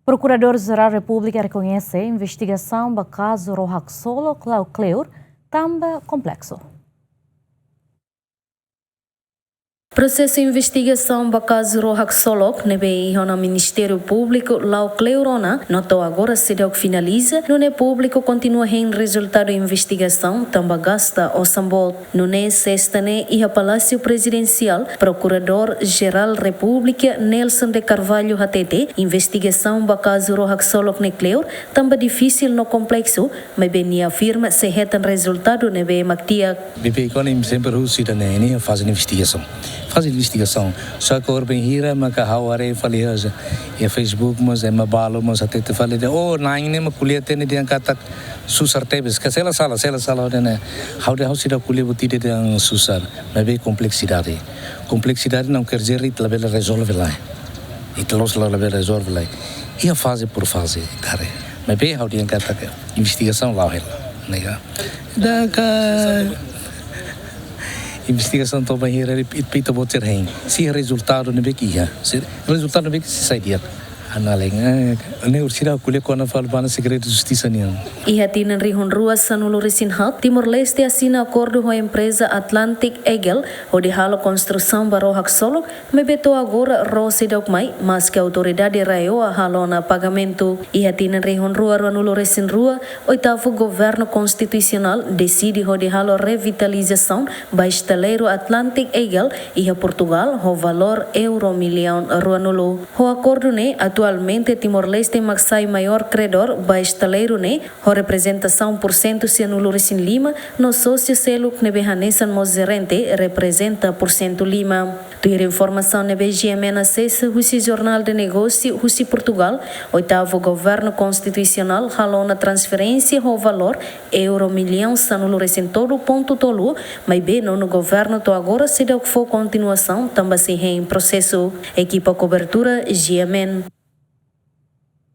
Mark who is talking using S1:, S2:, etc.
S1: Procurador-Geral da República reconhece a investigação do caso Rohaxolo Cleur também complexo.
S2: Processo de investigação do caso Rohaxolo, no Ministério Público, Lau Cleurona, notou agora se deu que finaliza, no público continua em resultado da investigação, também gasta o sambol. No sexta-ne, e a Palácio Presidencial, Procurador-Geral da República, Nelson de Carvalho Hatete, investigação do caso Rohaxolo Cleur, também difícil no complexo, mas bem afirma se retam resultado nebe mactia.
S3: BP Economy sempre rusida ne faz investigação. Faz investigação. Só que o bem hira, mas que a hora falei hoje, e Facebook, mas é mabalo, mas até te falei de, naing ne makulia tene dia kata susar tebes, que sela sala ne, how de house da kulia botide de susar, mas bem complexidade. Complexidade não quer dizer que ela resolve lá. E telos ela resolve lá. E a fase por fase, cara. Mas bem how de kata investigação lá ela, nega. Da investigação também here repita boter hein se resultado não bequia se resultado não bequia se sai dia analeng ne ursira kule kona falbana segredo de justiça nian
S2: E hatinan rihon ruas sanulo resinhat Timor-Leste assina acordo com a empresa Atlantic Eagle onde halo construção para Rohaxolo mas beto agora rose mai mas que a autoridade raio a halo na pagamento e hatinan rihon rua ranulo resin rua oitavo governo constitucional decide onde halo revitalização ba estaleiro Atlantic Eagle e a Portugal o valor euro milhão ruanulo o acordo ne atualmente Timor-Leste maxai maior credor ba estaleiro ne o representação por cento se anulo resin Lima no sócio selo que nebehanesan mozerente representa por cento Lima. Tuir informação nebe GMN acessa Husi Jornal de Negócio Husi Portugal, oitavo governo constitucional halou na transferência o valor euro milhão sanulo resin todo ponto tolu, mas bem no governo to agora se deu que for continuação também se em processo. Equipa cobertura GMN.